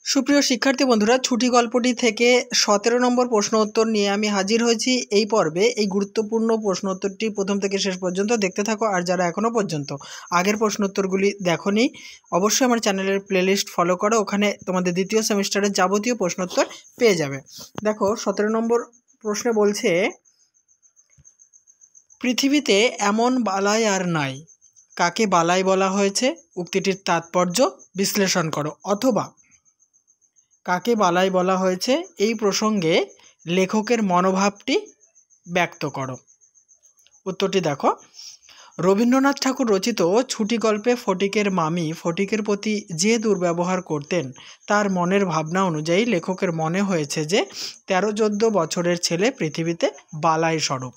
সুপ্রিয় শিক্ষার্থী বন্ধুরা, ছুটি গল্পটি থেকে 17 নম্বর প্রশ্ন উত্তর নিয়ে আমি হাজির হয়েছি এই পর্বে। এই গুরুত্বপূর্ণ প্রশ্ন উত্তরটি প্রথম থেকে শেষ পর্যন্ত দেখতে থাকো। আর যারা এখনও পর্যন্ত আগের প্রশ্ন উত্তরগুলি দেখোনি, অবশ্যই আমার চ্যানেলের প্লেলিস্ট ফলো করো, ওখানে তোমাদের দ্বিতীয় সেমিস্টারের যাবতীয় প্রশ্ন উত্তর পেয়ে যাবে। দেখো 17 নম্বর প্রশ্নে বলছে, পৃথিবীতে এমন বালাই আর নাই, কাকে বালাই বলা হয়েছে? উক্তিটির তাৎপর্য বিশ্লেষণ করো। অথবা কাকে বালাই বলা হয়েছে এই প্রসঙ্গে লেখকের মনোভাবটি ব্যক্ত করো। উত্তরটি দেখো, রবীন্দ্রনাথ ঠাকুর রচিত ছুটি গল্পে ফটিকের মামি ফটিকের প্রতি যে দুর্ব্যবহার করতেন, তার মনের ভাবনা অনুযায়ী লেখকের মনে হয়েছে যে 13-14 বছরের ছেলে পৃথিবীতে বালাই স্বরূপ।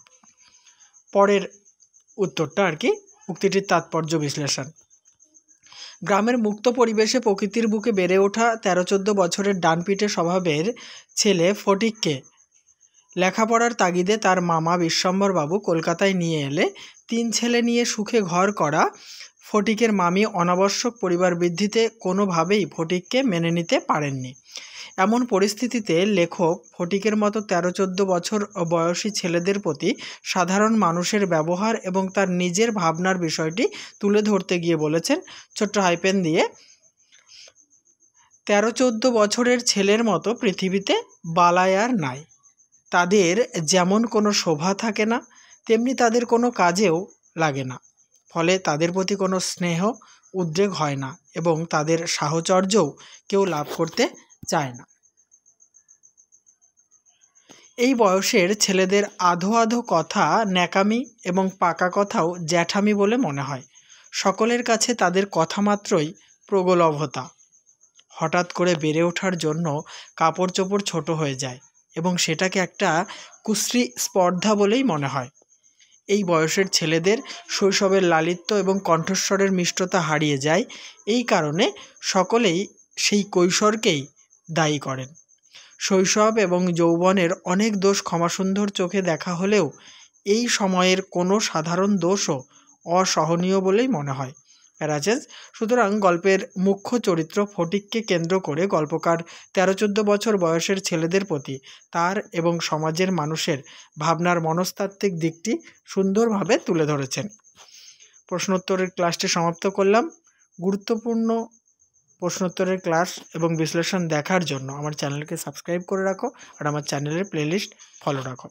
পরের উত্তরটা আর কি, উক্তিটির তাৎপর্য বিশ্লেষণ। গ্রামের মুক্ত পরিবেশে প্রকৃতির বুকে বেড়ে ওঠা 13-14 বছরের ডানপিটে স্বভাবের ছেলে ফটিককে লেখাপড়ার তাগিদে তার মামা বিশ্বম্ভরবাবু কলকাতায় নিয়ে এলে 3 ছেলে নিয়ে সুখে ঘর করা ফটিকের মামি অনাবশ্যক পরিবার বৃদ্ধিতে কোনোভাবেই ফটিককে মেনে নিতে পারেননি। এমন পরিস্থিতিতে লেখক ফটিকের মতো 13-14 বছর বয়সী ছেলেদের প্রতি সাধারণ মানুষের ব্যবহার এবং তার নিজের ভাবনার বিষয়টি তুলে ধরতে গিয়ে বলেছেন, ছোট্ট হাইপেন দিয়ে, 13-14 বছরের ছেলের মতো পৃথিবীতে বালাই আর নাই। তাদের যেমন কোনো শোভা থাকে না, তেমনি তাদের কোনো কাজেও লাগে না। ফলে তাদের প্রতি কোনো স্নেহ উদ্রেক হয় না এবং তাদের সাহচর্যও কেউ লাভ করতে চায় না। এই বয়সের ছেলেদের আধো আধো কথা ন্যাকামি এবং পাকা কথাও জ্যাঠামি বলে মনে হয়। সকলের কাছে তাদের কথা মাত্রই প্রগলভতা। হঠাৎ করে বেড়ে ওঠার জন্য কাপড় চোপড় ছোট হয়ে যায় এবং সেটাকে একটা কুশ্রী স্পর্ধা বলেই মনে হয়। এই বয়সের ছেলেদের শৈশবের লালিত্য এবং কণ্ঠস্বরের মিষ্টতা হারিয়ে যায়। এই কারণে সকলেই সেই কৈশোরকেই দায়ী করেন। শৈশব এবং যৌবনের অনেক দোষ ক্ষমাসুন্দর চোখে দেখা হলেও এই সময়ের কোনো সাধারণ দোষও অসহনীয় বলেই মনে হয়। প্যারাচেঞ্জ। সুতরাং গল্পের মুখ্য চরিত্র ফটিককে কেন্দ্র করে গল্পকার 13-14 বছর বয়সের ছেলেদের প্রতি তার এবং সমাজের মানুষের ভাবনার মনস্তাত্ত্বিক দিকটি সুন্দরভাবে তুলে ধরেছেন। প্রশ্নোত্তরের ক্লাসটি সমাপ্ত করলাম। গুরুত্বপূর্ণ প্রশ্নোত্তরের ক্লাস এবং বিশ্লেষণ দেখার জন্য আমার চ্যানেলকে সাবস্ক্রাইব করে রাখো আর আমার চ্যানেলের প্লেলিস্ট ফলো রাখো।